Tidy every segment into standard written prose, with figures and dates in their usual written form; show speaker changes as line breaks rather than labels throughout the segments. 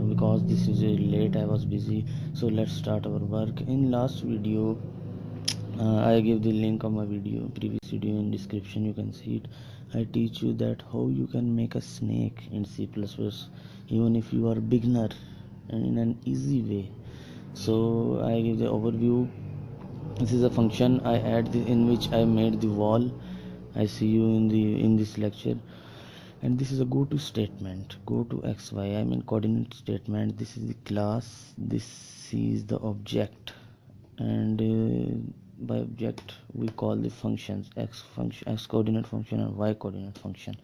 because this is late, I was busy. So let's start our work. In last video, I give the link of my previous video in description. You can see it. I teach you that how you can make a snake in C++, even if you are beginner, and in an easy way. So I give the overview. This is a function I add in which I made the wall. I see you in this lecture. And this is a go to statement, go to xy, I mean coordinate statement. This is the class, this is the object, and by object we call the functions x coordinate function and y coordinate function.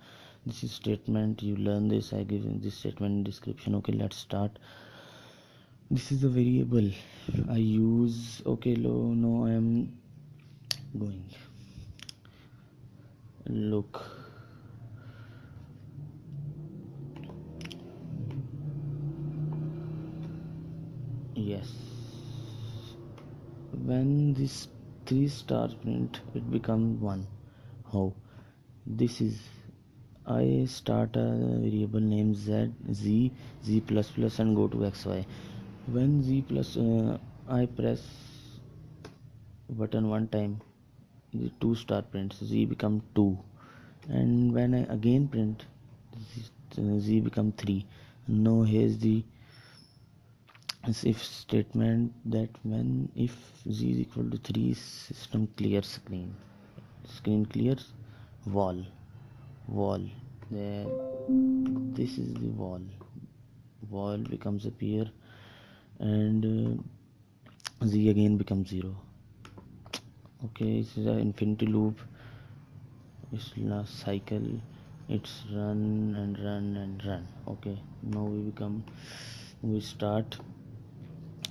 This is statement, you learn this. I give this statement in description. Okay, let's start. This is a variable I use. Okay, no, I am going, look, yes, when this 3 star print it becomes 1. How? This is, I start a variable named z plus plus and go to xy. When z plus I press button one time, the 2 star prints, z become 2, and when I again print, z become 3. Now here's the if statement, that when if z is equal to 3, system clears screen clears, wall there. This is the wall becomes appear, and z again becomes 0. Okay, this is an infinity loop. It's last cycle, it's run and run and run. Okay, now we start.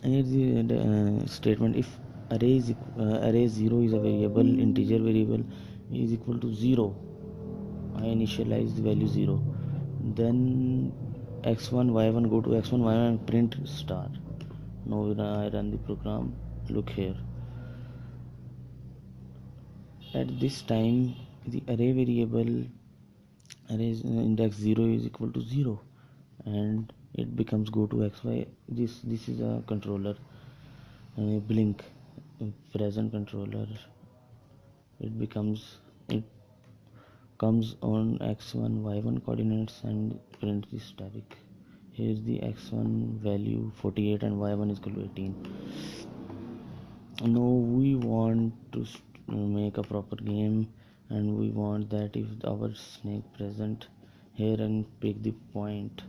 Here's the statement. If array 0 is a variable, integer variable, is equal to 0, I initialize the value 0. Then x1 y1, go to x1 y1 and print star. Now I run the program. Look here, at this time the array variable, array index 0 is equal to 0, and it becomes go to xy. This is a controller, blink, present controller. It comes on x1 y1 coordinates and print the static. Here's the x1 value 48 and y1 is equal to 18. Now we want to make a proper game, and we want that if our snake present here and pick the point,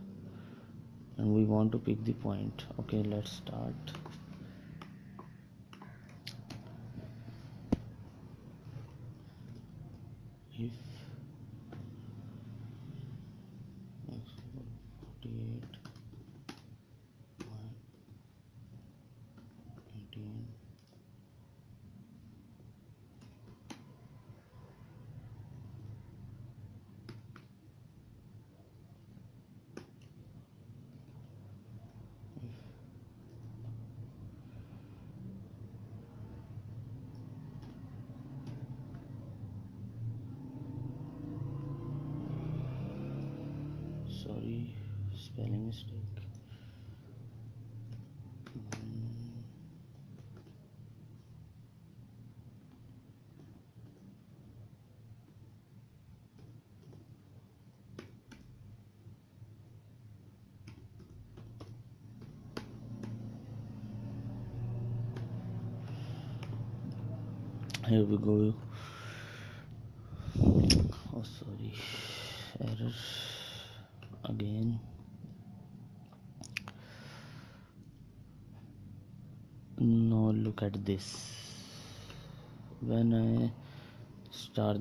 and we want to pick the point. Okay, let's start. If x 48 y 18, sorry, spelling mistake. Here we go. Oh, sorry, error again. Now look at this. When I start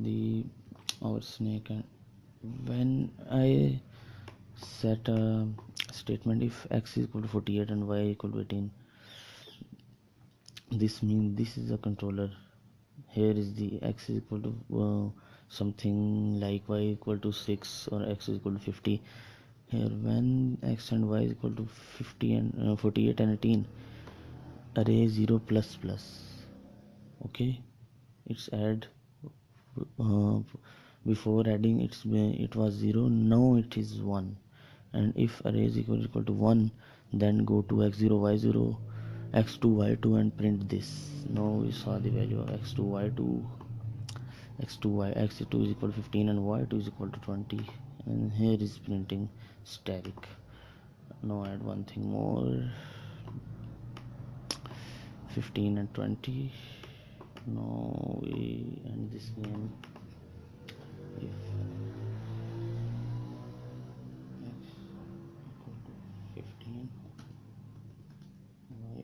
our snake, and when I set a statement, if x is equal to 48 and y equal to 18, this means this is a controller. Here is the x is equal to something like y equal to 6 or x is equal to 50. Here when x and y is equal to 50 and 48 and 18, array 0 plus plus. Okay, it's add, before adding it was 0, now it is 1, and if array is equal to 1, then go to x0 y0 x2 y2 and print this. Now we saw the value of x2 y2, x2 is equal to 15 and y2 is equal to 20, and here is printing static. Now add one thing more, 15 and 20. Now we end this game. If x equal to 15, y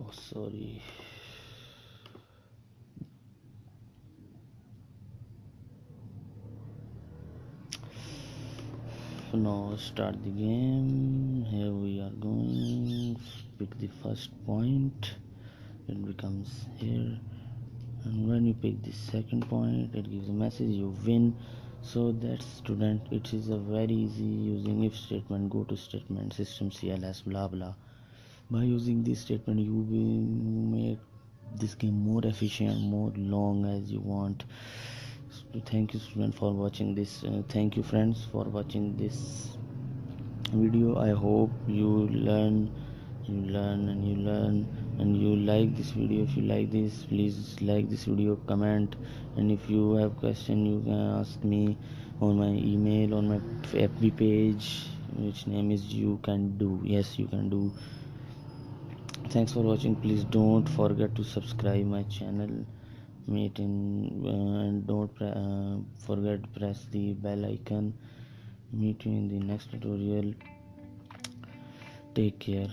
oh sorry, now start the game. Here we are going, pick the first point, it becomes here, and when you pick the second point it gives a message you win. So that student, it is a very easy using if statement, go to statement, system cls blah blah. By using this statement you will make this game more efficient, more long as you want. So thank you student for watching this, thank you friends for watching this video. I hope you learn and you like this video. If you like this, please like this video, comment, and if you have question you can ask me on my email, on my FB page, which name is You Can Do. Yes, You Can Do. Thanks for watching. Please don't forget to subscribe my channel, and don't forget to press the bell icon. Meet you in the next tutorial. Take care.